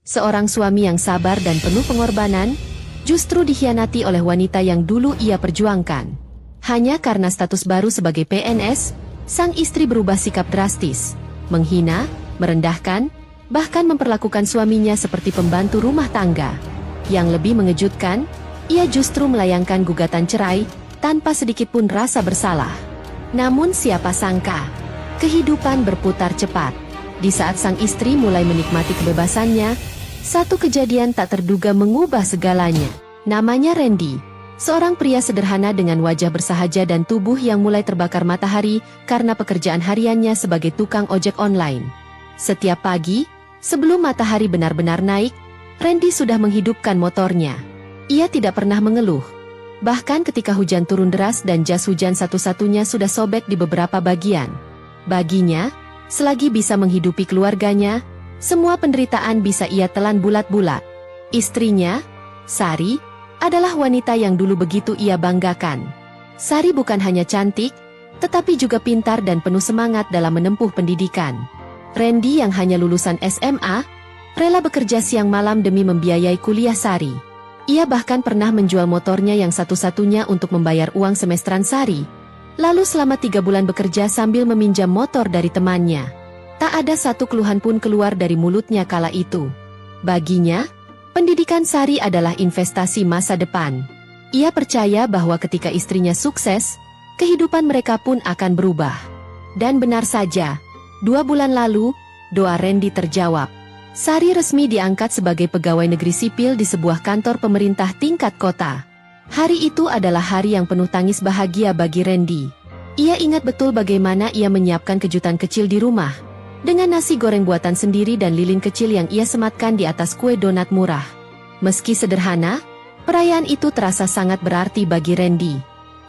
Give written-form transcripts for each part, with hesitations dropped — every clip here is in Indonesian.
Seorang suami yang sabar dan penuh pengorbanan, justru dikhianati oleh wanita yang dulu ia perjuangkan. Hanya karena status baru sebagai PNS, sang istri berubah sikap drastis, menghina, merendahkan, bahkan memperlakukan suaminya seperti pembantu rumah tangga. Yang lebih mengejutkan, ia justru melayangkan gugatan cerai, tanpa sedikit pun rasa bersalah. Namun siapa sangka, kehidupan berputar cepat. Di saat sang istri mulai menikmati kebebasannya, satu kejadian tak terduga mengubah segalanya. Namanya Randy, seorang pria sederhana dengan wajah bersahaja dan tubuh yang mulai terbakar matahari karena pekerjaan hariannya sebagai tukang ojek online. Setiap pagi, sebelum matahari benar-benar naik, Randy sudah menghidupkan motornya. Ia tidak pernah mengeluh. Bahkan ketika hujan turun deras dan jas hujan satu-satunya sudah sobek di beberapa bagian. Baginya, selagi bisa menghidupi keluarganya, semua penderitaan bisa ia telan bulat-bulat. Istrinya, Sari, adalah wanita yang dulu begitu ia banggakan. Sari bukan hanya cantik, tetapi juga pintar dan penuh semangat dalam menempuh pendidikan. Randy yang hanya lulusan SMA, rela bekerja siang malam demi membiayai kuliah Sari. Ia bahkan pernah menjual motornya yang satu-satunya untuk membayar uang semesteran Sari. Lalu selama 3 bulan bekerja sambil meminjam motor dari temannya. Tak ada satu keluhan pun keluar dari mulutnya kala itu. Baginya, pendidikan Sari adalah investasi masa depan. Ia percaya bahwa ketika istrinya sukses, kehidupan mereka pun akan berubah. Dan benar saja, 2 bulan lalu, doa Randy terjawab. Sari resmi diangkat sebagai pegawai negeri sipil di sebuah kantor pemerintah tingkat kota. Hari itu adalah hari yang penuh tangis bahagia bagi Randy. Ia ingat betul bagaimana ia menyiapkan kejutan kecil di rumah, dengan nasi goreng buatan sendiri dan lilin kecil yang ia sematkan di atas kue donat murah. Meski sederhana, perayaan itu terasa sangat berarti bagi Randy.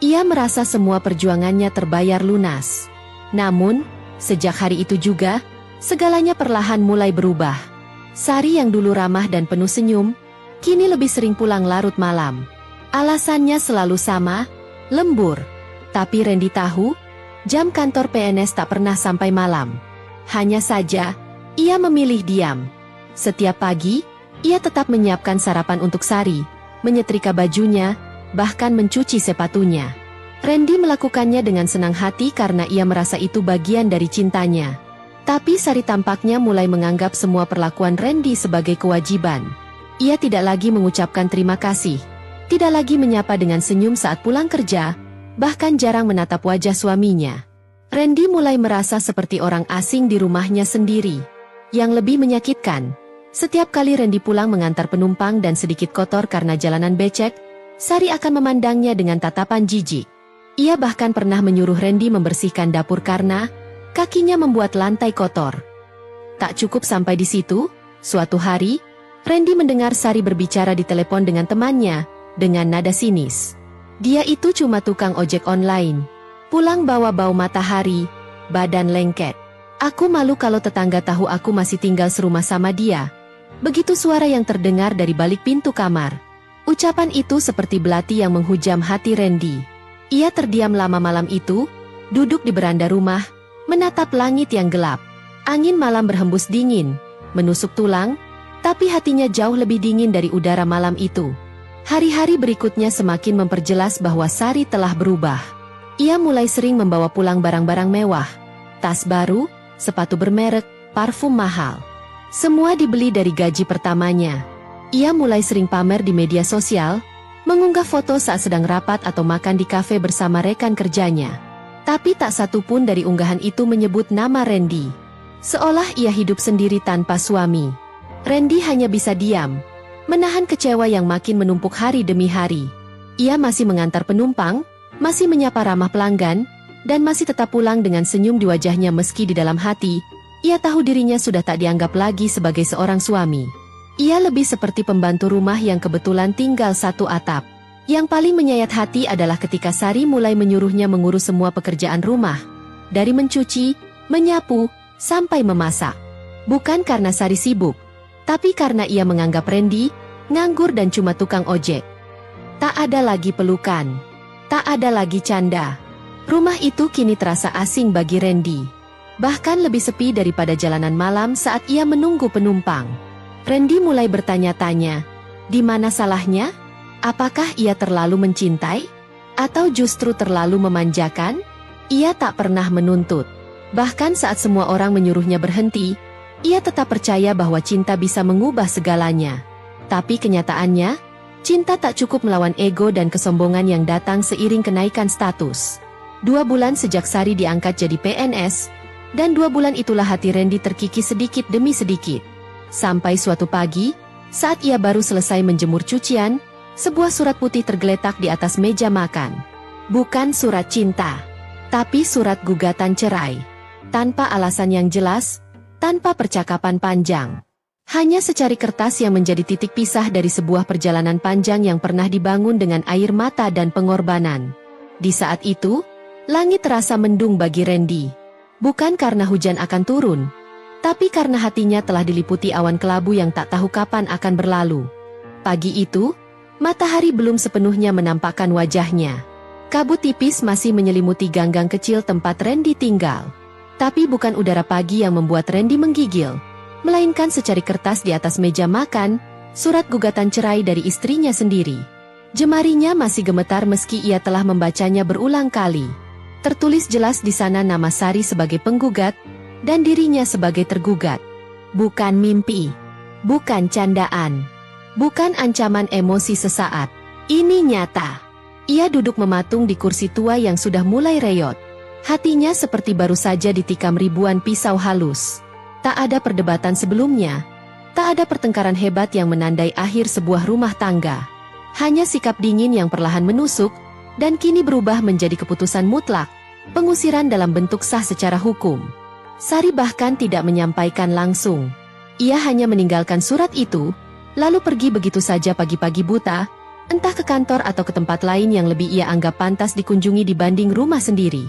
Ia merasa semua perjuangannya terbayar lunas. Namun, sejak hari itu juga, segalanya perlahan mulai berubah. Sari yang dulu ramah dan penuh senyum, kini lebih sering pulang larut malam. Alasannya selalu sama, lembur. Tapi Randy tahu, jam kantor PNS tak pernah sampai malam. Hanya saja, ia memilih diam. Setiap pagi, ia tetap menyiapkan sarapan untuk Sari, menyetrika bajunya, bahkan mencuci sepatunya. Randy melakukannya dengan senang hati karena ia merasa itu bagian dari cintanya. Tapi Sari tampaknya mulai menganggap semua perlakuan Randy sebagai kewajiban. Ia tidak lagi mengucapkan terima kasih, tidak lagi menyapa dengan senyum saat pulang kerja, bahkan jarang menatap wajah suaminya. Randy mulai merasa seperti orang asing di rumahnya sendiri. Yang lebih menyakitkan, setiap kali Randy pulang mengantar penumpang dan sedikit kotor karena jalanan becek, Sari akan memandangnya dengan tatapan jijik. Ia bahkan pernah menyuruh Randy membersihkan dapur karena kakinya membuat lantai kotor. Tak cukup sampai di situ, suatu hari, Randy mendengar Sari berbicara di telepon dengan temannya, dengan nada sinis. Dia itu cuma tukang ojek online. Pulang bawa bau matahari, badan lengket. Aku malu kalau tetangga tahu aku masih tinggal serumah sama dia. Begitu suara yang terdengar dari balik pintu kamar. Ucapan itu seperti belati yang menghujam hati Randy. Ia terdiam lama malam itu, duduk di beranda rumah, menatap langit yang gelap. Angin malam berhembus dingin, menusuk tulang, tapi hatinya jauh lebih dingin dari udara malam itu. Hari-hari berikutnya semakin memperjelas bahwa Sari telah berubah. Ia mulai sering membawa pulang barang-barang mewah, tas baru, sepatu bermerek, parfum mahal. Semua dibeli dari gaji pertamanya. Ia mulai sering pamer di media sosial, mengunggah foto saat sedang rapat atau makan di kafe bersama rekan kerjanya. Tapi tak satu pun dari unggahan itu menyebut nama Randy. Seolah ia hidup sendiri tanpa suami. Randy hanya bisa diam, menahan kecewa yang makin menumpuk hari demi hari. Ia masih mengantar penumpang, masih menyapa ramah pelanggan, dan masih tetap pulang dengan senyum di wajahnya meski di dalam hati, ia tahu dirinya sudah tak dianggap lagi sebagai seorang suami. Ia lebih seperti pembantu rumah yang kebetulan tinggal satu atap. Yang paling menyayat hati adalah ketika Sari mulai menyuruhnya mengurus semua pekerjaan rumah. Dari mencuci, menyapu, sampai memasak. Bukan karena Sari sibuk, tapi karena ia menganggap Randy nganggur dan cuma tukang ojek. Tak ada lagi pelukan, tak ada lagi canda. Rumah itu kini terasa asing bagi Randy. Bahkan lebih sepi daripada jalanan malam saat ia menunggu penumpang. Randy mulai bertanya-tanya, di mana salahnya? Apakah ia terlalu mencintai? Atau justru terlalu memanjakan? Ia tak pernah menuntut. Bahkan saat semua orang menyuruhnya berhenti, ia tetap percaya bahwa cinta bisa mengubah segalanya. Tapi kenyataannya, cinta tak cukup melawan ego dan kesombongan yang datang seiring kenaikan status. 2 bulan sejak Sari diangkat jadi PNS, dan 2 bulan itulah hati Randy terkikis sedikit demi sedikit. Sampai suatu pagi, saat ia baru selesai menjemur cucian, sebuah surat putih tergeletak di atas meja makan. Bukan surat cinta, tapi surat gugatan cerai. Tanpa alasan yang jelas, tanpa percakapan panjang. Hanya secari kertas yang menjadi titik pisah dari sebuah perjalanan panjang yang pernah dibangun dengan air mata dan pengorbanan. Di saat itu, langit terasa mendung bagi Randy. Bukan karena hujan akan turun, tapi karena hatinya telah diliputi awan kelabu yang tak tahu kapan akan berlalu. Pagi itu, matahari belum sepenuhnya menampakkan wajahnya. Kabut tipis masih menyelimuti ganggang kecil tempat Randy tinggal. Tapi bukan udara pagi yang membuat Randy menggigil, melainkan secari kertas di atas meja makan, surat gugatan cerai dari istrinya sendiri. Jemarinya masih gemetar meski ia telah membacanya berulang kali. Tertulis jelas di sana nama Sari sebagai penggugat, dan dirinya sebagai tergugat. Bukan mimpi, bukan candaan, bukan ancaman emosi sesaat. Ini nyata. Ia duduk mematung di kursi tua yang sudah mulai reyot. Hatinya seperti baru saja ditikam ribuan pisau halus. Tak ada perdebatan sebelumnya. Tak ada pertengkaran hebat yang menandai akhir sebuah rumah tangga. Hanya sikap dingin yang perlahan menusuk, dan kini berubah menjadi keputusan mutlak, pengusiran dalam bentuk sah secara hukum. Sari bahkan tidak menyampaikan langsung. Ia hanya meninggalkan surat itu, lalu pergi begitu saja pagi-pagi buta, entah ke kantor atau ke tempat lain yang lebih ia anggap pantas dikunjungi dibanding rumah sendiri.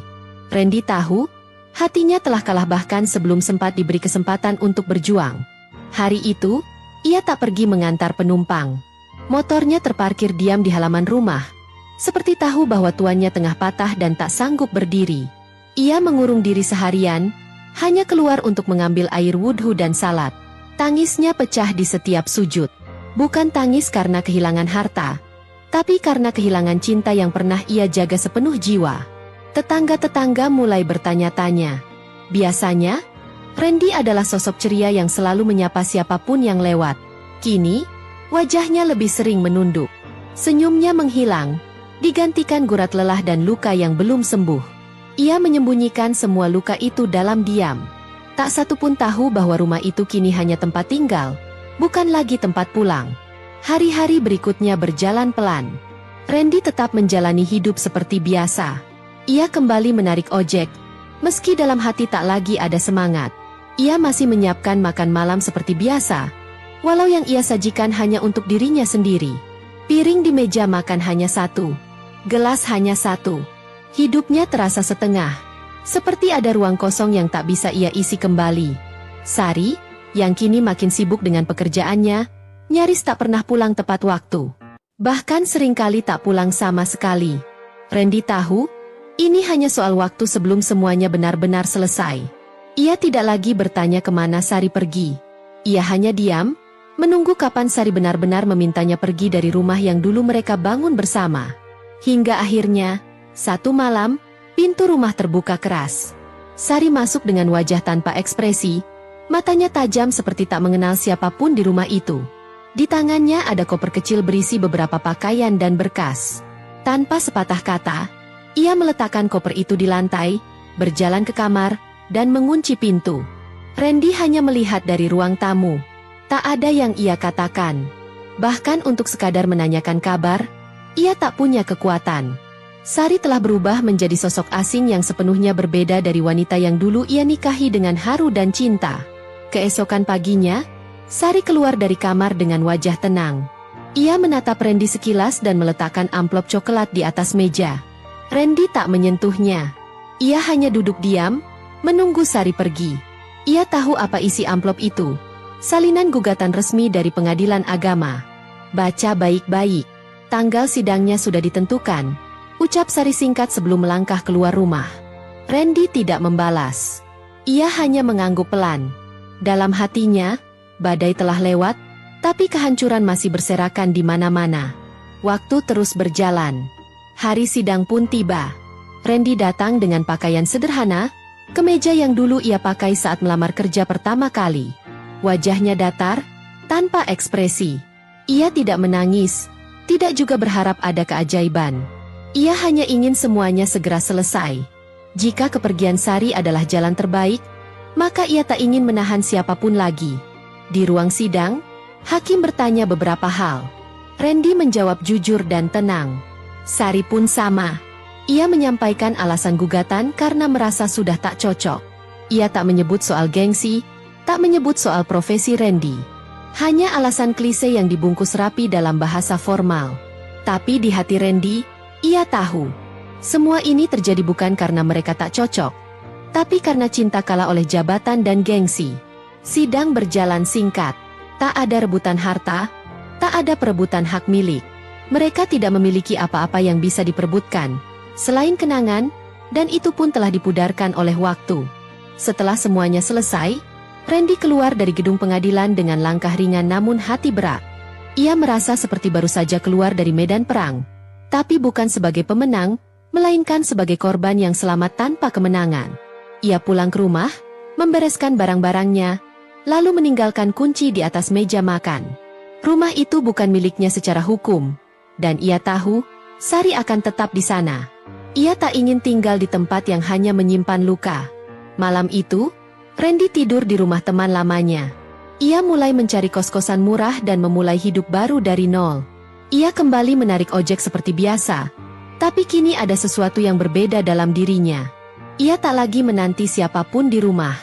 Randy tahu, hatinya telah kalah bahkan sebelum sempat diberi kesempatan untuk berjuang. Hari itu, ia tak pergi mengantar penumpang. Motornya terparkir diam di halaman rumah, seperti tahu bahwa tuannya tengah patah dan tak sanggup berdiri. Ia mengurung diri seharian, hanya keluar untuk mengambil air wudhu dan salat. Tangisnya pecah di setiap sujud. Bukan tangis karena kehilangan harta, tapi karena kehilangan cinta yang pernah ia jaga sepenuh jiwa. Tetangga-tetangga mulai bertanya-tanya. Biasanya, Randy adalah sosok ceria yang selalu menyapa siapapun yang lewat. Kini, wajahnya lebih sering menunduk. Senyumnya menghilang, digantikan gurat lelah dan luka yang belum sembuh. Ia menyembunyikan semua luka itu dalam diam. Tak satu pun tahu bahwa rumah itu kini hanya tempat tinggal, bukan lagi tempat pulang. Hari-hari berikutnya berjalan pelan. Randy tetap menjalani hidup seperti biasa. Ia kembali menarik ojek, meski dalam hati tak lagi ada semangat. Ia masih menyiapkan makan malam seperti biasa, walau yang ia sajikan hanya untuk dirinya sendiri. Piring di meja makan hanya satu, gelas hanya satu. Hidupnya terasa setengah, seperti ada ruang kosong yang tak bisa ia isi kembali. Sari, yang kini makin sibuk dengan pekerjaannya, nyaris tak pernah pulang tepat waktu. Bahkan seringkali tak pulang sama sekali. Randy tahu, ini hanya soal waktu sebelum semuanya benar-benar selesai. Ia tidak lagi bertanya kemana Sari pergi. Ia hanya diam, menunggu kapan Sari benar-benar memintanya pergi dari rumah yang dulu mereka bangun bersama. Hingga akhirnya, satu malam, pintu rumah terbuka keras. Sari masuk dengan wajah tanpa ekspresi, matanya tajam seperti tak mengenal siapapun di rumah itu. Di tangannya ada koper kecil berisi beberapa pakaian dan berkas. Tanpa sepatah kata, ia meletakkan koper itu di lantai, berjalan ke kamar, dan mengunci pintu. Randy hanya melihat dari ruang tamu. Tak ada yang ia katakan. Bahkan untuk sekadar menanyakan kabar, ia tak punya kekuatan. Sari telah berubah menjadi sosok asing yang sepenuhnya berbeda dari wanita yang dulu ia nikahi dengan haru dan cinta. Keesokan paginya, Sari keluar dari kamar dengan wajah tenang. Ia menatap Randy sekilas dan meletakkan amplop coklat di atas meja. Randy tak menyentuhnya. Ia hanya duduk diam, menunggu Sari pergi. Ia tahu apa isi amplop itu. Salinan gugatan resmi dari pengadilan agama. Baca baik-baik. Tanggal sidangnya sudah ditentukan. Ucap Sari singkat sebelum melangkah keluar rumah. Randy tidak membalas. Ia hanya mengangguk pelan. Dalam hatinya, Badai telah lewat, tapi kehancuran masih berserakan di mana-mana. Waktu terus berjalan. Hari sidang pun tiba. Randy datang dengan pakaian sederhana, kemeja yang dulu ia pakai saat melamar kerja pertama kali. Wajahnya datar, tanpa ekspresi. Ia tidak menangis, tidak juga berharap ada keajaiban. Ia hanya ingin semuanya segera selesai. Jika kepergian Sari adalah jalan terbaik, maka ia tak ingin menahan siapapun lagi. Di ruang sidang, hakim bertanya beberapa hal. Randy menjawab jujur dan tenang. Sari pun sama. Ia menyampaikan alasan gugatan karena merasa sudah tak cocok. Ia tak menyebut soal gengsi, tak menyebut soal profesi Randy. Hanya alasan klise yang dibungkus rapi dalam bahasa formal. Tapi di hati Randy, ia tahu. Semua ini terjadi bukan karena mereka tak cocok, tapi karena cinta kalah oleh jabatan dan gengsi. Sidang berjalan singkat. Tak ada rebutan harta, tak ada perebutan hak milik. Mereka tidak memiliki apa-apa yang bisa diperebutkan, selain kenangan, dan itu pun telah dipudarkan oleh waktu. Setelah semuanya selesai, Randy keluar dari gedung pengadilan dengan langkah ringan namun hati berat. Ia merasa seperti baru saja keluar dari medan perang, tapi bukan sebagai pemenang, melainkan sebagai korban yang selamat tanpa kemenangan. Ia pulang ke rumah, membereskan barang-barangnya, lalu meninggalkan kunci di atas meja makan. Rumah itu bukan miliknya secara hukum, dan ia tahu, Sari akan tetap di sana. Ia tak ingin tinggal di tempat yang hanya menyimpan luka. Malam itu, Randy tidur di rumah teman lamanya. Ia mulai mencari kos-kosan murah dan memulai hidup baru dari nol. Ia kembali menarik ojek seperti biasa, tapi kini ada sesuatu yang berbeda dalam dirinya. Ia tak lagi menanti siapapun di rumah.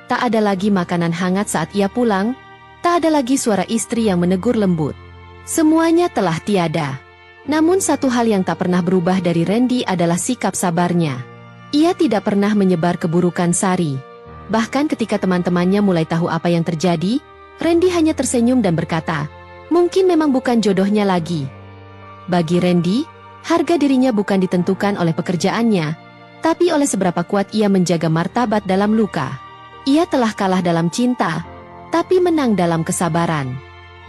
Tak ada lagi makanan hangat saat ia pulang, tak ada lagi suara istri yang menegur lembut. Semuanya telah tiada. Namun satu hal yang tak pernah berubah dari Randy adalah sikap sabarnya. Ia tidak pernah menyebar keburukan Sari. Bahkan ketika teman-temannya mulai tahu apa yang terjadi, Randy hanya tersenyum dan berkata, "Mungkin memang bukan jodohnya lagi." Bagi Randy, harga dirinya bukan ditentukan oleh pekerjaannya, tapi oleh seberapa kuat ia menjaga martabat dalam luka. Ia telah kalah dalam cinta, tapi menang dalam kesabaran.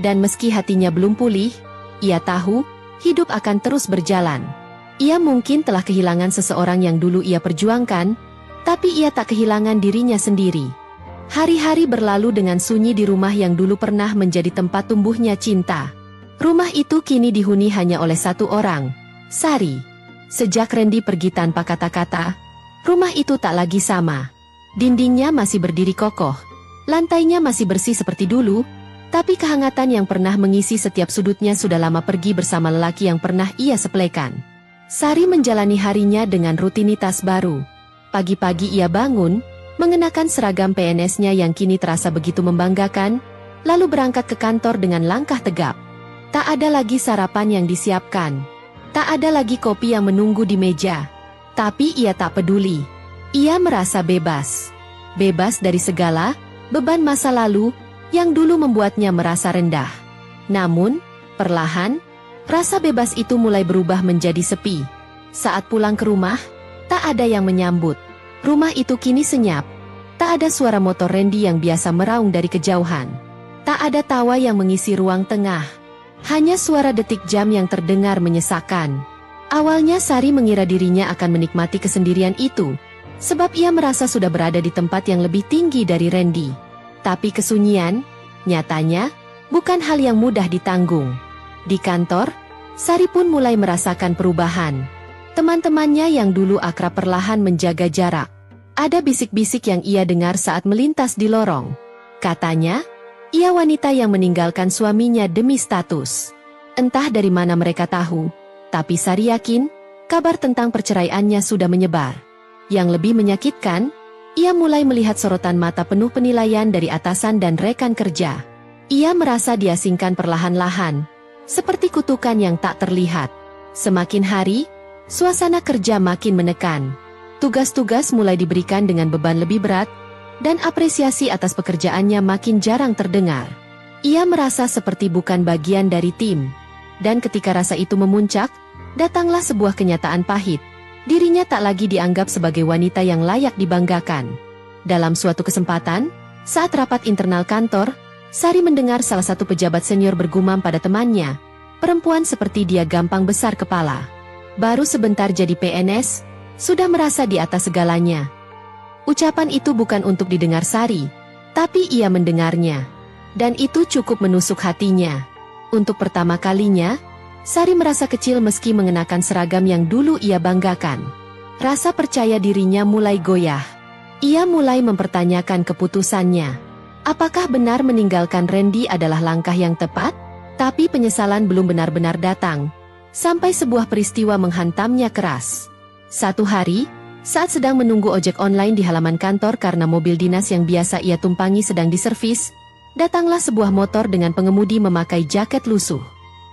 Dan meski hatinya belum pulih, ia tahu, hidup akan terus berjalan. Ia mungkin telah kehilangan seseorang yang dulu ia perjuangkan, tapi ia tak kehilangan dirinya sendiri. Hari-hari berlalu dengan sunyi di rumah yang dulu pernah menjadi tempat tumbuhnya cinta. Rumah itu kini dihuni hanya oleh satu orang, Sari. Sejak Randy pergi tanpa kata-kata, rumah itu tak lagi sama. Dindingnya masih berdiri kokoh, lantainya masih bersih seperti dulu, tapi kehangatan yang pernah mengisi setiap sudutnya sudah lama pergi bersama lelaki yang pernah ia sepelekan. Sari menjalani harinya dengan rutinitas baru. Pagi-pagi ia bangun, mengenakan seragam PNS-nya yang kini terasa begitu membanggakan, lalu berangkat ke kantor dengan langkah tegap. Tak ada lagi sarapan yang disiapkan. Tak ada lagi kopi yang menunggu di meja. Tapi ia tak peduli. Ia merasa bebas. Bebas dari segala beban masa lalu yang dulu membuatnya merasa rendah. Namun, perlahan, rasa bebas itu mulai berubah menjadi sepi. Saat pulang ke rumah, tak ada yang menyambut. Rumah itu kini senyap. Tak ada suara motor Randy yang biasa meraung dari kejauhan. Tak ada tawa yang mengisi ruang tengah. Hanya suara detik jam yang terdengar menyesakkan. Awalnya Sari mengira dirinya akan menikmati kesendirian itu, sebab ia merasa sudah berada di tempat yang lebih tinggi dari Randy. Tapi kesunyian, nyatanya, bukan hal yang mudah ditanggung. Di kantor, Sari pun mulai merasakan perubahan. Teman-temannya yang dulu akrab perlahan menjaga jarak. Ada bisik-bisik yang ia dengar saat melintas di lorong. Katanya, ia wanita yang meninggalkan suaminya demi status. Entah dari mana mereka tahu, tapi Sari yakin, kabar tentang perceraiannya sudah menyebar. Yang lebih menyakitkan, ia mulai melihat sorotan mata penuh penilaian dari atasan dan rekan kerja. Ia merasa diasingkan perlahan-lahan, seperti kutukan yang tak terlihat. Semakin hari, suasana kerja makin menekan. Tugas-tugas mulai diberikan dengan beban lebih berat, dan apresiasi atas pekerjaannya makin jarang terdengar. Ia merasa seperti bukan bagian dari tim. Dan ketika rasa itu memuncak, datanglah sebuah kenyataan pahit. Dirinya tak lagi dianggap sebagai wanita yang layak dibanggakan. Dalam suatu kesempatan, saat rapat internal kantor, Sari mendengar salah satu pejabat senior bergumam pada temannya, perempuan seperti dia gampang besar kepala. Baru sebentar jadi PNS, sudah merasa di atas segalanya. Ucapan itu bukan untuk didengar Sari, tapi ia mendengarnya. Dan itu cukup menusuk hatinya. Untuk pertama kalinya, Sari merasa kecil meski mengenakan seragam yang dulu ia banggakan. Rasa percaya dirinya mulai goyah. Ia mulai mempertanyakan keputusannya. Apakah benar meninggalkan Randy adalah langkah yang tepat? Tapi penyesalan belum benar-benar datang, sampai sebuah peristiwa menghantamnya keras. Satu hari, saat sedang menunggu ojek online di halaman kantor karena mobil dinas yang biasa ia tumpangi sedang diservis, datanglah sebuah motor dengan pengemudi memakai jaket lusuh.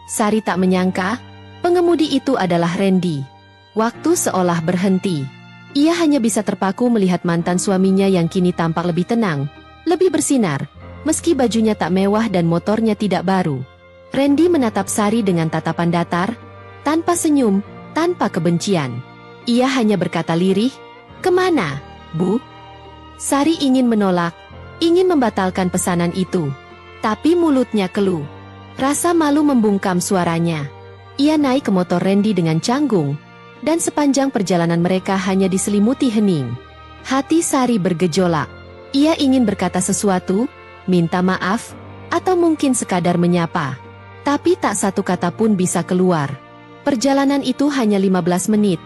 Sari tak menyangka, pengemudi itu adalah Randy. Waktu seolah berhenti. Ia hanya bisa terpaku melihat mantan suaminya yang kini tampak lebih tenang, lebih bersinar, meski bajunya tak mewah dan motornya tidak baru. Randy menatap Sari dengan tatapan datar, tanpa senyum, tanpa kebencian. Ia hanya berkata lirih, "Kemana, Bu?" Sari ingin menolak, ingin membatalkan pesanan itu. Tapi mulutnya keluh. Rasa malu membungkam suaranya. Ia naik ke motor Randy dengan canggung, dan sepanjang perjalanan mereka hanya diselimuti hening. Hati Sari bergejolak. Ia ingin berkata sesuatu, minta maaf, atau mungkin sekadar menyapa. Tapi tak satu kata pun bisa keluar. Perjalanan itu hanya 15 menit.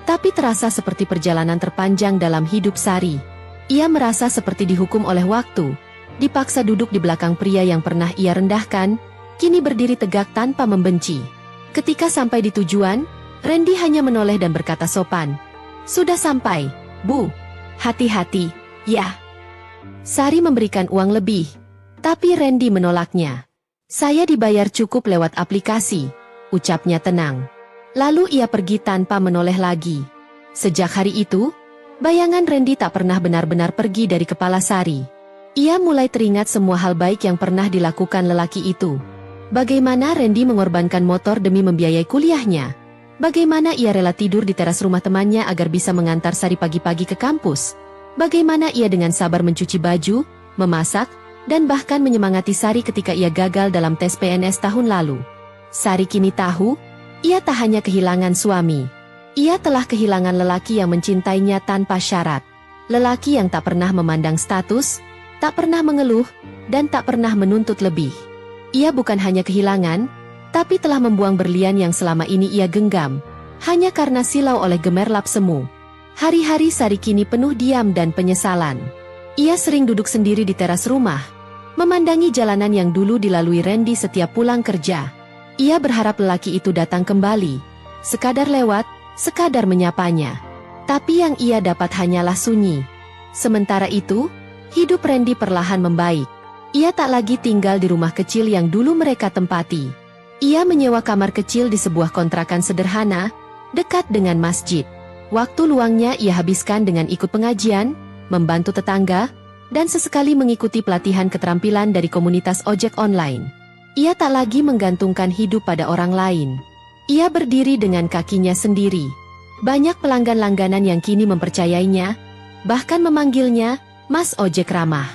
Tapi terasa seperti perjalanan terpanjang dalam hidup Sari. Ia merasa seperti dihukum oleh waktu. Dipaksa duduk di belakang pria yang pernah ia rendahkan, kini berdiri tegak tanpa membenci. Ketika sampai di tujuan, Randy hanya menoleh dan berkata sopan, "Sudah sampai, Bu. Hati-hati, ya." Sari memberikan uang lebih, tapi Randy menolaknya. "Saya dibayar cukup lewat aplikasi," ucapnya tenang. Lalu ia pergi tanpa menoleh lagi. Sejak hari itu, bayangan Randy tak pernah benar-benar pergi dari kepala Sari. Ia mulai teringat semua hal baik yang pernah dilakukan lelaki itu. Bagaimana Randy mengorbankan motor demi membiayai kuliahnya. Bagaimana ia rela tidur di teras rumah temannya agar bisa mengantar Sari pagi-pagi ke kampus. Bagaimana ia dengan sabar mencuci baju, memasak, dan bahkan menyemangati Sari ketika ia gagal dalam tes PNS tahun lalu. Sari kini tahu, ia tak hanya kehilangan suami. Ia telah kehilangan lelaki yang mencintainya tanpa syarat. Lelaki yang tak pernah memandang status, tak pernah mengeluh, dan tak pernah menuntut lebih. Ia bukan hanya kehilangan, tapi telah membuang berlian yang selama ini ia genggam, hanya karena silau oleh gemerlap semu. Hari-hari Sari kini penuh diam dan penyesalan. Ia sering duduk sendiri di teras rumah, memandangi jalanan yang dulu dilalui Randy setiap pulang kerja. Ia berharap lelaki itu datang kembali, sekadar lewat, sekadar menyapanya. Tapi yang ia dapat hanyalah sunyi. Sementara itu, hidup Randy perlahan membaik. Ia tak lagi tinggal di rumah kecil yang dulu mereka tempati. Ia menyewa kamar kecil di sebuah kontrakan sederhana, dekat dengan masjid. Waktu luangnya ia habiskan dengan ikut pengajian, membantu tetangga, dan sesekali mengikuti pelatihan keterampilan dari komunitas ojek online. Ia tak lagi menggantungkan hidup pada orang lain. Ia berdiri dengan kakinya sendiri. Banyak pelanggan langganan yang kini mempercayainya, bahkan memanggilnya Mas Ojek Ramah.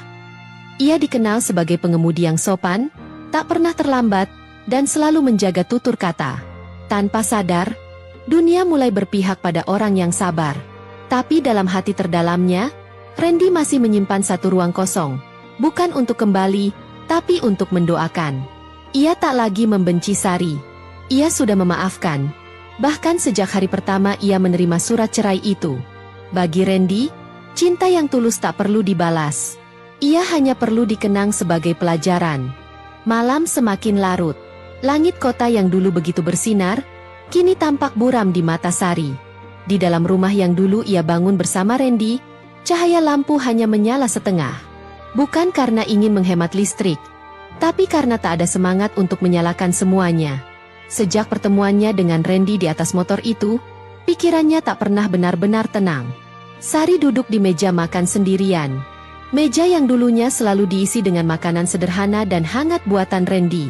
Ia dikenal sebagai pengemudi yang sopan, tak pernah terlambat, dan selalu menjaga tutur kata. Tanpa sadar, dunia mulai berpihak pada orang yang sabar. Tapi dalam hati terdalamnya, Randy masih menyimpan satu ruang kosong. Bukan untuk kembali, tapi untuk mendoakan. Ia tak lagi membenci Sari. Ia sudah memaafkan. Bahkan sejak hari pertama ia menerima surat cerai itu. Bagi Randy, cinta yang tulus tak perlu dibalas. Ia hanya perlu dikenang sebagai pelajaran. Malam semakin larut. Langit kota yang dulu begitu bersinar, kini tampak buram di mata Sari. Di dalam rumah yang dulu ia bangun bersama Randy, cahaya lampu hanya menyala setengah. Bukan karena ingin menghemat listrik, tapi karena tak ada semangat untuk menyalakan semuanya. Sejak pertemuannya dengan Randy di atas motor itu, pikirannya tak pernah benar-benar tenang. Sari duduk di meja makan sendirian. Meja yang dulunya selalu diisi dengan makanan sederhana dan hangat buatan Randy.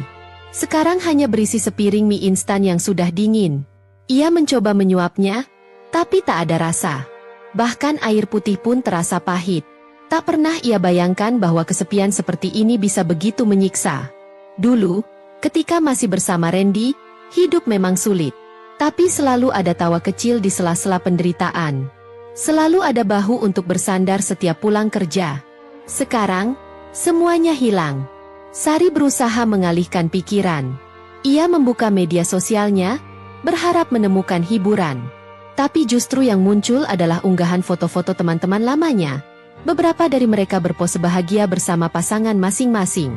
Sekarang hanya berisi sepiring mie instan yang sudah dingin. Ia mencoba menyuapnya, tapi tak ada rasa. Bahkan air putih pun terasa pahit. Tak pernah ia bayangkan bahwa kesepian seperti ini bisa begitu menyiksa. Dulu, ketika masih bersama Randy, hidup memang sulit. Tapi selalu ada tawa kecil di sela-sela penderitaan. Selalu ada bahu untuk bersandar setiap pulang kerja. Sekarang, semuanya hilang. Sari berusaha mengalihkan pikiran. Ia membuka media sosialnya, berharap menemukan hiburan. Tapi justru yang muncul adalah unggahan foto-foto teman-teman lamanya. Beberapa dari mereka berpose bahagia bersama pasangan masing-masing.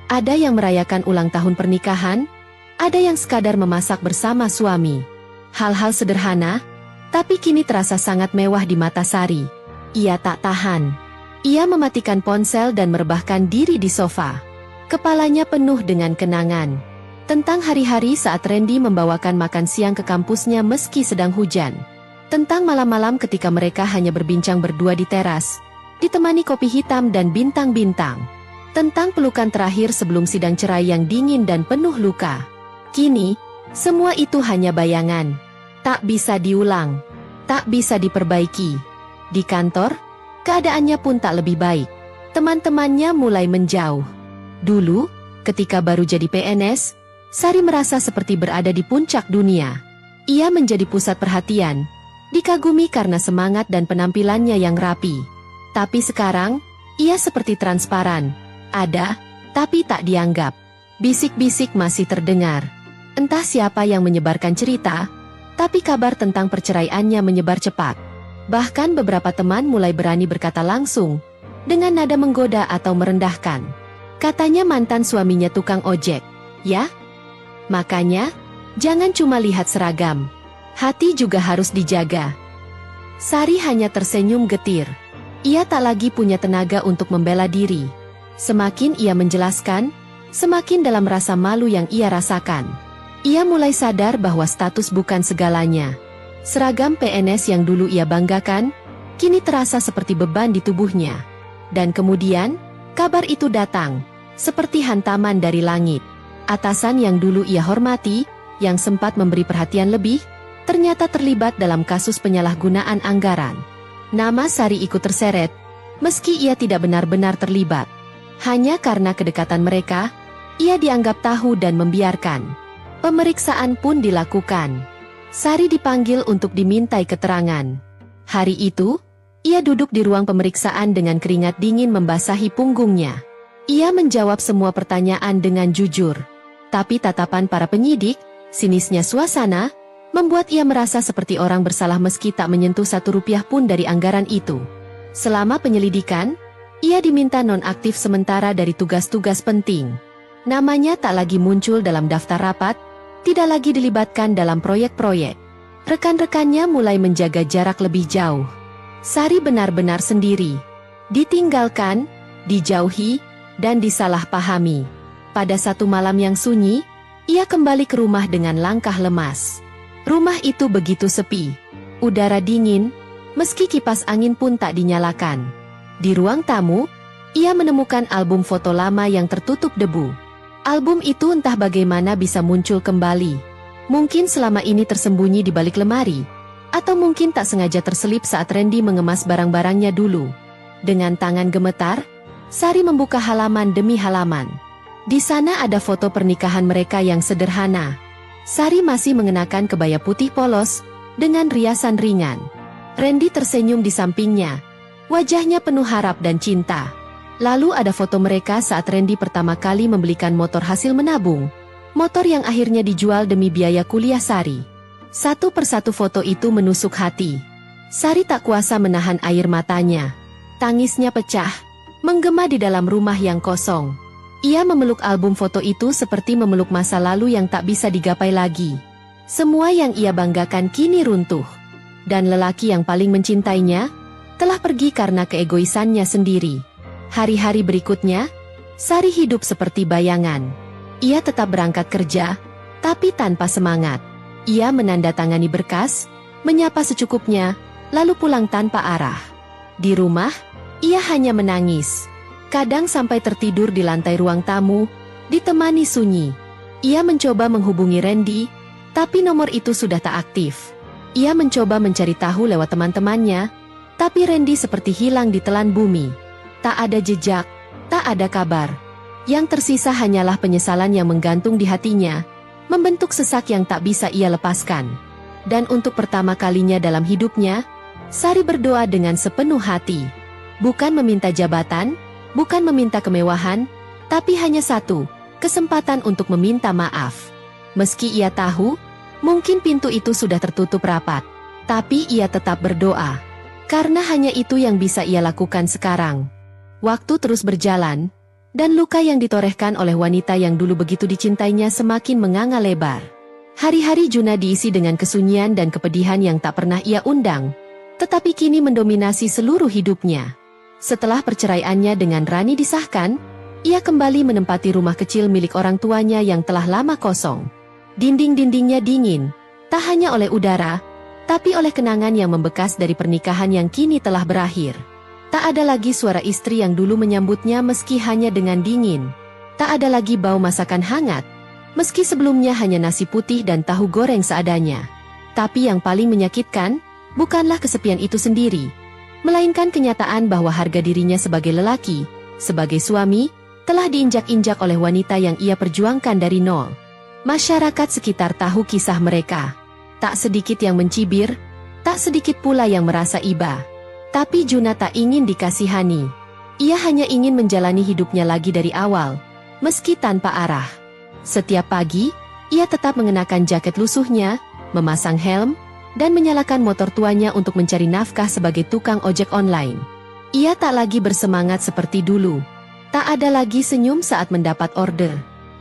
Ada yang merayakan ulang tahun pernikahan, ada yang sekadar memasak bersama suami. Hal-hal sederhana, tapi kini terasa sangat mewah di mata Sari. Ia tak tahan. Ia mematikan ponsel dan merebahkan diri di sofa. Kepalanya penuh dengan kenangan. Tentang hari-hari saat Randy membawakan makan siang ke kampusnya meski sedang hujan. Tentang malam-malam ketika mereka hanya berbincang berdua di teras, ditemani kopi hitam dan bintang-bintang. Tentang pelukan terakhir sebelum sidang cerai yang dingin dan penuh luka. Kini, semua itu hanya bayangan. Tak bisa diulang. Tak bisa diperbaiki. Di kantor, keadaannya pun tak lebih baik. Teman-temannya mulai menjauh. Dulu, ketika baru jadi PNS, Sari merasa seperti berada di puncak dunia. Ia menjadi pusat perhatian, dikagumi karena semangat dan penampilannya yang rapi. Tapi sekarang, ia seperti transparan. Ada, tapi tak dianggap. Bisik-bisik masih terdengar. Entah siapa yang menyebarkan cerita, tapi kabar tentang perceraiannya menyebar cepat. Bahkan beberapa teman mulai berani berkata langsung, dengan nada menggoda atau merendahkan. Katanya mantan suaminya tukang ojek. Ya? Makanya, jangan cuma lihat seragam. Hati juga harus dijaga. Sari hanya tersenyum getir. Ia tak lagi punya tenaga untuk membela diri. Semakin ia menjelaskan, semakin dalam rasa malu yang ia rasakan. Ia mulai sadar bahwa status bukan segalanya. Seragam PNS yang dulu ia banggakan, kini terasa seperti beban di tubuhnya. Dan kemudian, kabar itu datang, seperti hantaman dari langit. Atasan yang dulu ia hormati, yang sempat memberi perhatian lebih, ternyata terlibat dalam kasus penyalahgunaan anggaran. Nama Sari ikut terseret, meski ia tidak benar-benar terlibat. Hanya karena kedekatan mereka, ia dianggap tahu dan membiarkan. Pemeriksaan pun dilakukan. Sari dipanggil untuk dimintai keterangan. Hari itu, ia duduk di ruang pemeriksaan dengan keringat dingin membasahi punggungnya. Ia menjawab semua pertanyaan dengan jujur. Tapi tatapan para penyidik, sinisnya suasana, membuat ia merasa seperti orang bersalah meski tak menyentuh Rp1 pun dari anggaran itu. Selama penyelidikan, ia diminta nonaktif sementara dari tugas-tugas penting. Namanya tak lagi muncul dalam daftar rapat, tidak lagi dilibatkan dalam proyek-proyek. Rekan-rekannya mulai menjaga jarak lebih jauh. Sari benar-benar sendiri. Ditinggalkan, dijauhi, dan disalahpahami. Pada satu malam yang sunyi, ia kembali ke rumah dengan langkah lemas. Rumah itu begitu sepi. Udara dingin, meski kipas angin pun tak dinyalakan. Di ruang tamu, ia menemukan album foto lama yang tertutup debu. Album itu entah bagaimana bisa muncul kembali. Mungkin selama ini tersembunyi di balik lemari, atau mungkin tak sengaja terselip saat Randy mengemas barang-barangnya dulu. Dengan tangan gemetar, Sari membuka halaman demi halaman. Di sana ada foto pernikahan mereka yang sederhana. Sari masih mengenakan kebaya putih polos, dengan riasan ringan. Randy tersenyum di sampingnya. Wajahnya penuh harap dan cinta. Lalu ada foto mereka saat Randy pertama kali membelikan motor hasil menabung. Motor yang akhirnya dijual demi biaya kuliah Sari. Satu persatu foto itu menusuk hati. Sari tak kuasa menahan air matanya. Tangisnya pecah, menggema di dalam rumah yang kosong. Ia memeluk album foto itu seperti memeluk masa lalu yang tak bisa digapai lagi. Semua yang ia banggakan kini runtuh. Dan lelaki yang paling mencintainya, telah pergi karena keegoisannya sendiri. Hari-hari berikutnya, Sari hidup seperti bayangan. Ia tetap berangkat kerja, tapi tanpa semangat. Ia menandatangani berkas, menyapa secukupnya, lalu pulang tanpa arah. Di rumah, ia hanya menangis. Kadang sampai tertidur di lantai ruang tamu, ditemani sunyi. Ia mencoba menghubungi Randy, tapi nomor itu sudah tak aktif. Ia mencoba mencari tahu lewat teman-temannya, tapi Randy seperti hilang di telan bumi. Tak ada jejak, tak ada kabar. Yang tersisa hanyalah penyesalan yang menggantung di hatinya, membentuk sesak yang tak bisa ia lepaskan. Dan untuk pertama kalinya dalam hidupnya, Sari berdoa dengan sepenuh hati. Bukan meminta jabatan, bukan meminta kemewahan, tapi hanya satu, kesempatan untuk meminta maaf. Meski ia tahu, mungkin pintu itu sudah tertutup rapat, tapi ia tetap berdoa. Karena hanya itu yang bisa ia lakukan sekarang. Waktu terus berjalan, dan luka yang ditorehkan oleh wanita yang dulu begitu dicintainya semakin menganga lebar. Hari-hari Juna diisi dengan kesunyian dan kepedihan yang tak pernah ia undang, tetapi kini mendominasi seluruh hidupnya. Setelah perceraiannya dengan Rani disahkan, ia kembali menempati rumah kecil milik orang tuanya yang telah lama kosong. Dinding-dindingnya dingin, tak hanya oleh udara, tapi oleh kenangan yang membekas dari pernikahan yang kini telah berakhir. Tak ada lagi suara istri yang dulu menyambutnya meski hanya dengan dingin. Tak ada lagi bau masakan hangat, meski sebelumnya hanya nasi putih dan tahu goreng seadanya. Tapi yang paling menyakitkan, bukanlah kesepian itu sendiri, melainkan kenyataan bahwa harga dirinya sebagai lelaki, sebagai suami, telah diinjak-injak oleh wanita yang ia perjuangkan dari nol. Masyarakat sekitar tahu kisah mereka. Tak sedikit yang mencibir, tak sedikit pula yang merasa iba. Tapi Juna tak ingin dikasihani. Ia hanya ingin menjalani hidupnya lagi dari awal, meski tanpa arah. Setiap pagi, ia tetap mengenakan jaket lusuhnya, memasang helm, dan menyalakan motor tuanya untuk mencari nafkah sebagai tukang ojek online. Ia tak lagi bersemangat seperti dulu. Tak ada lagi senyum saat mendapat order.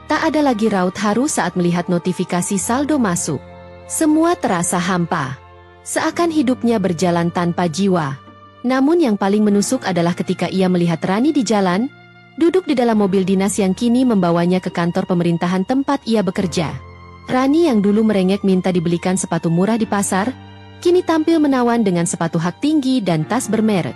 Tak ada lagi raut haru saat melihat notifikasi saldo masuk. Semua terasa hampa. Seakan hidupnya berjalan tanpa jiwa. Namun yang paling menusuk adalah ketika ia melihat Rani di jalan, duduk di dalam mobil dinas yang kini membawanya ke kantor pemerintahan tempat ia bekerja. Rani yang dulu merengek minta dibelikan sepatu murah di pasar, kini tampil menawan dengan sepatu hak tinggi dan tas bermerek.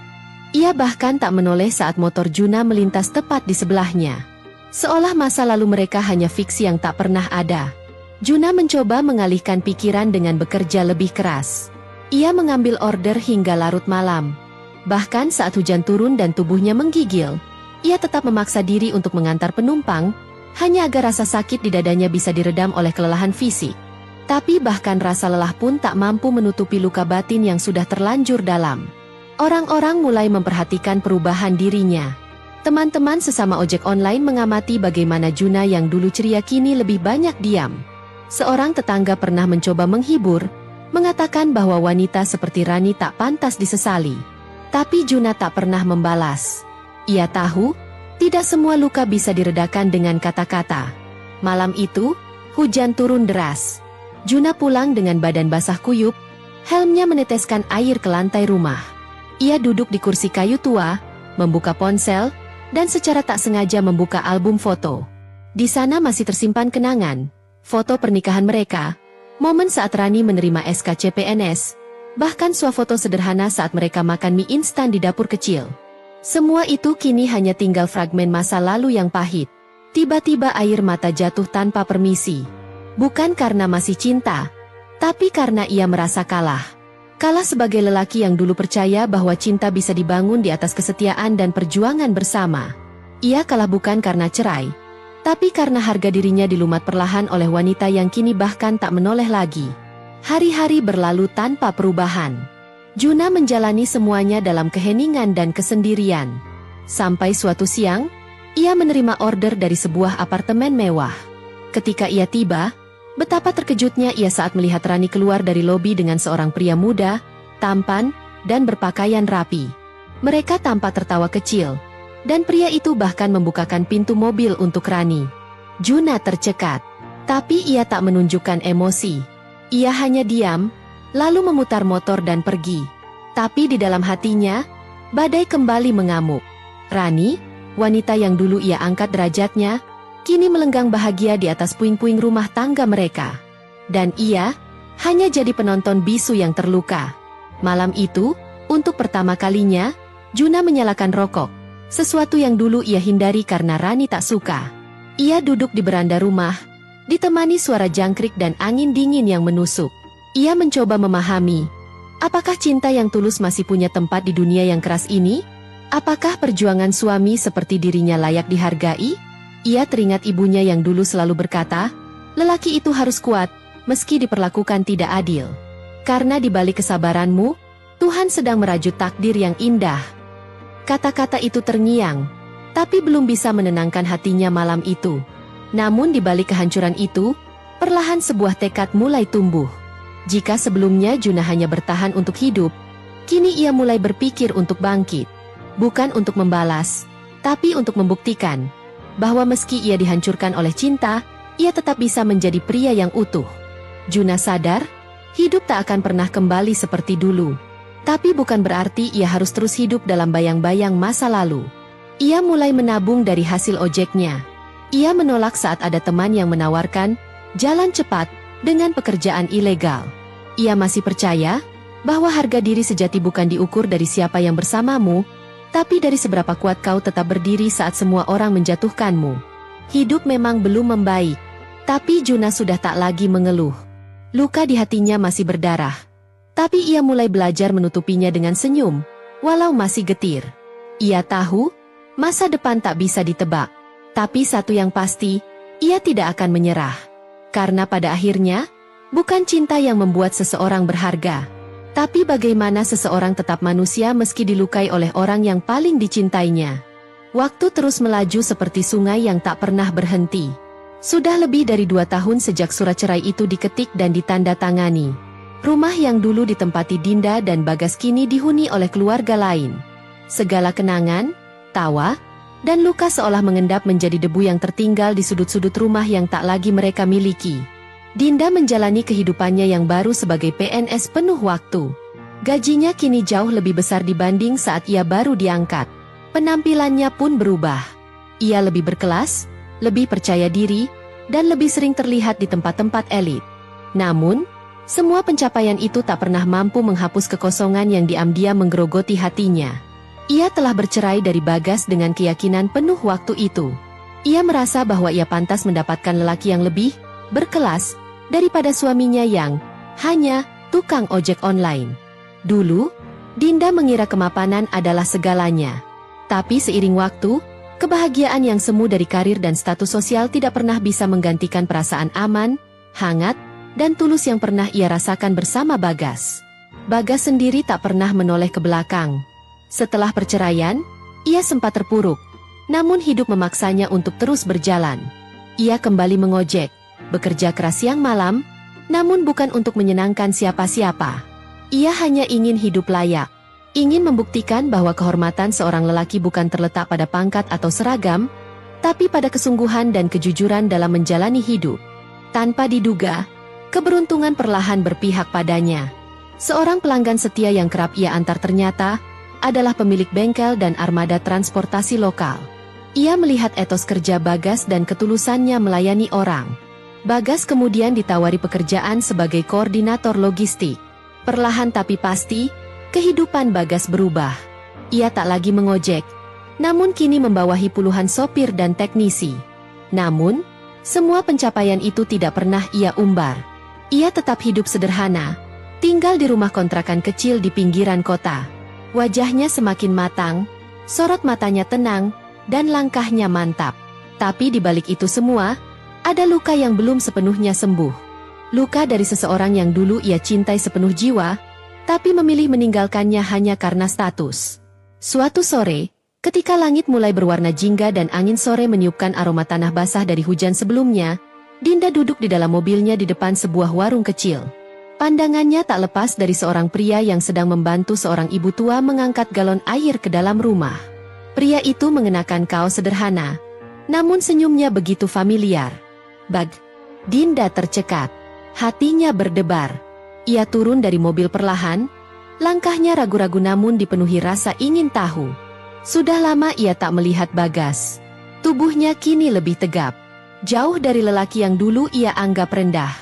Ia bahkan tak menoleh saat motor Juna melintas tepat di sebelahnya. Seolah masa lalu mereka hanya fiksi yang tak pernah ada. Juna mencoba mengalihkan pikiran dengan bekerja lebih keras. Ia mengambil order hingga larut malam. Bahkan saat hujan turun dan tubuhnya menggigil, ia tetap memaksa diri untuk mengantar penumpang, hanya agar rasa sakit di dadanya bisa diredam oleh kelelahan fisik. Tapi bahkan rasa lelah pun tak mampu menutupi luka batin yang sudah terlanjur dalam. Orang-orang mulai memperhatikan perubahan dirinya. Teman-teman sesama ojek online mengamati bagaimana Juna yang dulu ceria kini lebih banyak diam. Seorang tetangga pernah mencoba menghibur, mengatakan bahwa wanita seperti Rani tak pantas disesali. Tapi Juna tak pernah membalas. Ia tahu, tidak semua luka bisa diredakan dengan kata-kata. Malam itu, hujan turun deras. Juna pulang dengan badan basah kuyup, helmnya meneteskan air ke lantai rumah. Ia duduk di kursi kayu tua, membuka ponsel, dan secara tak sengaja membuka album foto. Di sana masih tersimpan kenangan, foto pernikahan mereka, momen saat Rani menerima SK CPNS, bahkan swafoto sederhana saat mereka makan mie instan di dapur kecil. Semua itu kini hanya tinggal fragmen masa lalu yang pahit. Tiba-tiba air mata jatuh tanpa permisi. Bukan karena masih cinta, tapi karena ia merasa kalah. Kalah sebagai lelaki yang dulu percaya bahwa cinta bisa dibangun di atas kesetiaan dan perjuangan bersama. Ia kalah bukan karena cerai, tapi karena harga dirinya dilumat perlahan oleh wanita yang kini bahkan tak menoleh lagi. Hari-hari berlalu tanpa perubahan. Juna menjalani semuanya dalam keheningan dan kesendirian. Sampai suatu siang, ia menerima order dari sebuah apartemen mewah. Ketika ia tiba, betapa terkejutnya ia saat melihat Rani keluar dari lobi dengan seorang pria muda, tampan, dan berpakaian rapi. Mereka tampak tertawa kecil, dan pria itu bahkan membukakan pintu mobil untuk Rani. Juna tercekat, tapi ia tak menunjukkan emosi. Ia hanya diam, lalu memutar motor dan pergi. Tapi di dalam hatinya, badai kembali mengamuk. Rani, wanita yang dulu ia angkat derajatnya, kini melenggang bahagia di atas puing-puing rumah tangga mereka. Dan ia, hanya jadi penonton bisu yang terluka. Malam itu, untuk pertama kalinya, Juna menyalakan rokok. Sesuatu yang dulu ia hindari karena Rani tak suka. Ia duduk di beranda rumah, ditemani suara jangkrik dan angin dingin yang menusuk. Ia mencoba memahami, apakah cinta yang tulus masih punya tempat di dunia yang keras ini? Apakah perjuangan suami seperti dirinya layak dihargai? Ia teringat ibunya yang dulu selalu berkata, lelaki itu harus kuat, meski diperlakukan tidak adil. Karena di balik kesabaranmu, Tuhan sedang merajut takdir yang indah. Kata-kata itu terngiang, tapi belum bisa menenangkan hatinya malam itu. Namun di balik kehancuran itu, perlahan sebuah tekad mulai tumbuh. Jika sebelumnya Juna hanya bertahan untuk hidup, kini ia mulai berpikir untuk bangkit. Bukan untuk membalas, tapi untuk membuktikan bahwa meski ia dihancurkan oleh cinta, ia tetap bisa menjadi pria yang utuh. Juna sadar, hidup tak akan pernah kembali seperti dulu. Tapi bukan berarti ia harus terus hidup dalam bayang-bayang masa lalu. Ia mulai menabung dari hasil ojeknya. Ia menolak saat ada teman yang menawarkan jalan cepat dengan pekerjaan ilegal. Ia masih percaya bahwa harga diri sejati bukan diukur dari siapa yang bersamamu, tapi dari seberapa kuat kau tetap berdiri saat semua orang menjatuhkanmu. Hidup memang belum membaik, tapi Juna sudah tak lagi mengeluh. Luka di hatinya masih berdarah, tapi ia mulai belajar menutupinya dengan senyum, walau masih getir. Ia tahu, masa depan tak bisa ditebak. Tapi satu yang pasti, ia tidak akan menyerah. Karena pada akhirnya, bukan cinta yang membuat seseorang berharga, tapi bagaimana seseorang tetap manusia meski dilukai oleh orang yang paling dicintainya. Waktu terus melaju seperti sungai yang tak pernah berhenti. Sudah lebih dari 2 tahun sejak surat cerai itu diketik dan ditandatangani. Rumah yang dulu ditempati Dinda dan Bagas kini dihuni oleh keluarga lain. Segala kenangan, tawa, dan luka seolah mengendap menjadi debu yang tertinggal di sudut-sudut rumah yang tak lagi mereka miliki. Dinda menjalani kehidupannya yang baru sebagai PNS penuh waktu. Gajinya kini jauh lebih besar dibanding saat ia baru diangkat. Penampilannya pun berubah. Ia lebih berkelas, lebih percaya diri, dan lebih sering terlihat di tempat-tempat elit. Namun, semua pencapaian itu tak pernah mampu menghapus kekosongan yang diam-diam menggerogoti hatinya. Ia telah bercerai dari Bagas dengan keyakinan penuh waktu itu. Ia merasa bahwa ia pantas mendapatkan lelaki yang lebih berkelas daripada suaminya yang hanya tukang ojek online. Dulu, Dinda mengira kemapanan adalah segalanya. Tapi seiring waktu, kebahagiaan yang semu dari karir dan status sosial tidak pernah bisa menggantikan perasaan aman, hangat, dan tulus yang pernah ia rasakan bersama Bagas. Bagas sendiri tak pernah menoleh ke belakang. Setelah perceraian, ia sempat terpuruk, namun hidup memaksanya untuk terus berjalan. Ia kembali mengojek, bekerja keras siang malam, namun bukan untuk menyenangkan siapa-siapa. Ia hanya ingin hidup layak, ingin membuktikan bahwa kehormatan seorang lelaki bukan terletak pada pangkat atau seragam, tapi pada kesungguhan dan kejujuran dalam menjalani hidup. Tanpa diduga, keberuntungan perlahan berpihak padanya. Seorang pelanggan setia yang kerap ia antar ternyata adalah pemilik bengkel dan armada transportasi lokal. Ia melihat etos kerja Bagas dan ketulusannya melayani orang. Bagas kemudian ditawari pekerjaan sebagai koordinator logistik. Perlahan tapi pasti, kehidupan Bagas berubah. Ia tak lagi mengojek, namun kini membawahi puluhan sopir dan teknisi. Namun, semua pencapaian itu tidak pernah ia umbar. Ia tetap hidup sederhana, tinggal di rumah kontrakan kecil di pinggiran kota. Wajahnya semakin matang, sorot matanya tenang, dan langkahnya mantap. Tapi di balik itu semua, ada luka yang belum sepenuhnya sembuh. Luka dari seseorang yang dulu ia cintai sepenuh jiwa, tapi memilih meninggalkannya hanya karena status. Suatu sore, ketika langit mulai berwarna jingga dan angin sore meniupkan aroma tanah basah dari hujan sebelumnya, Dinda duduk di dalam mobilnya di depan sebuah warung kecil. Pandangannya tak lepas dari seorang pria yang sedang membantu seorang ibu tua mengangkat galon air ke dalam rumah. Pria itu mengenakan kaos sederhana, namun senyumnya begitu familiar. Dinda tercekat. Hatinya berdebar. Ia turun dari mobil perlahan, langkahnya ragu-ragu namun dipenuhi rasa ingin tahu. Sudah lama ia tak melihat Bagas. Tubuhnya kini lebih tegap, jauh dari lelaki yang dulu ia anggap rendah.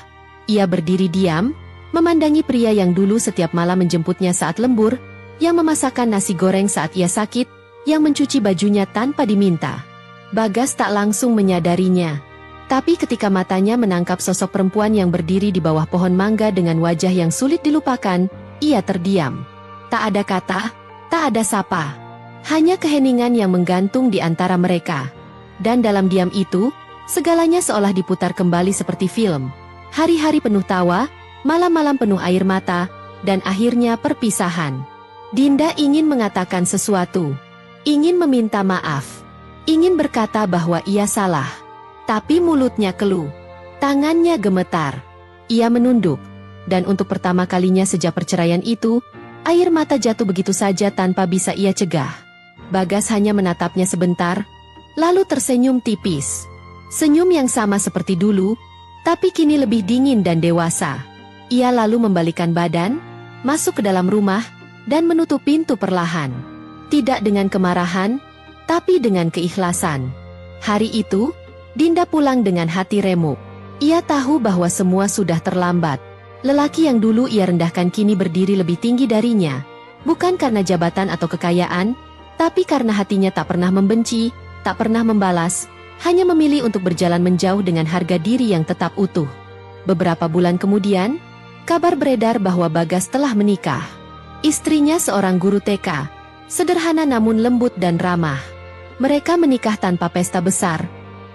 Ia berdiri diam, memandangi pria yang dulu setiap malam menjemputnya saat lembur, yang memasakkan nasi goreng saat ia sakit, yang mencuci bajunya tanpa diminta. Bagas tak langsung menyadarinya. Tapi ketika matanya menangkap sosok perempuan yang berdiri di bawah pohon mangga dengan wajah yang sulit dilupakan, ia terdiam. Tak ada kata, tak ada sapa. Hanya keheningan yang menggantung di antara mereka. Dan dalam diam itu, segalanya seolah diputar kembali seperti film. Hari-hari penuh tawa, malam-malam penuh air mata, dan akhirnya perpisahan. Dinda ingin mengatakan sesuatu. Ingin meminta maaf. Ingin berkata bahwa ia salah. Tapi mulutnya keluh. Tangannya gemetar. Ia menunduk. Dan untuk pertama kalinya sejak perceraian itu, air mata jatuh begitu saja tanpa bisa ia cegah. Bagas hanya menatapnya sebentar, lalu tersenyum tipis. Senyum yang sama seperti dulu, tapi kini lebih dingin dan dewasa. Ia lalu membalikkan badan, masuk ke dalam rumah, dan menutup pintu perlahan. Tidak dengan kemarahan, tapi dengan keikhlasan. Hari itu, Dinda pulang dengan hati remuk. Ia tahu bahwa semua sudah terlambat. Lelaki yang dulu ia rendahkan kini berdiri lebih tinggi darinya. Bukan karena jabatan atau kekayaan, tapi karena hatinya tak pernah membenci, tak pernah membalas, hanya memilih untuk berjalan menjauh dengan harga diri yang tetap utuh. Beberapa bulan kemudian, kabar beredar bahwa Bagas telah menikah. Istrinya seorang guru TK, sederhana namun lembut dan ramah. Mereka menikah tanpa pesta besar,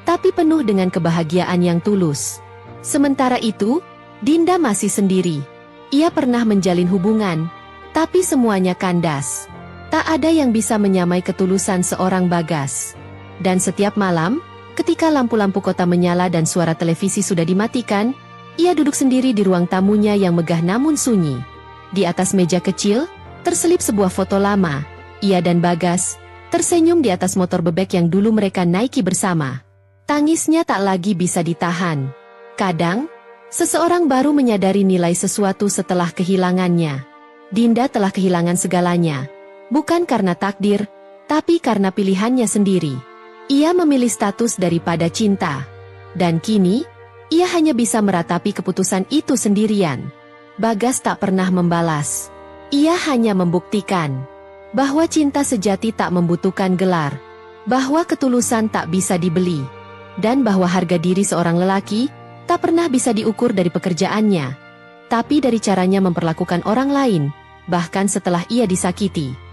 tapi penuh dengan kebahagiaan yang tulus. Sementara itu, Dinda masih sendiri. Ia pernah menjalin hubungan, tapi semuanya kandas. Tak ada yang bisa menyamai ketulusan seorang Bagas. Dan setiap malam, ketika lampu-lampu kota menyala dan suara televisi sudah dimatikan, ia duduk sendiri di ruang tamunya yang megah namun sunyi. Di atas meja kecil, terselip sebuah foto lama. Ia dan Bagas tersenyum di atas motor bebek yang dulu mereka naiki bersama. Tangisnya tak lagi bisa ditahan. Kadang, seseorang baru menyadari nilai sesuatu setelah kehilangannya. Dinda telah kehilangan segalanya. Bukan karena takdir, tapi karena pilihannya sendiri. Ia memilih status daripada cinta. Dan kini, ia hanya bisa meratapi keputusan itu sendirian. Bagas tak pernah membalas. Ia hanya membuktikan bahwa cinta sejati tak membutuhkan gelar, bahwa ketulusan tak bisa dibeli, dan bahwa harga diri seorang lelaki tak pernah bisa diukur dari pekerjaannya, tapi dari caranya memperlakukan orang lain, bahkan setelah ia disakiti.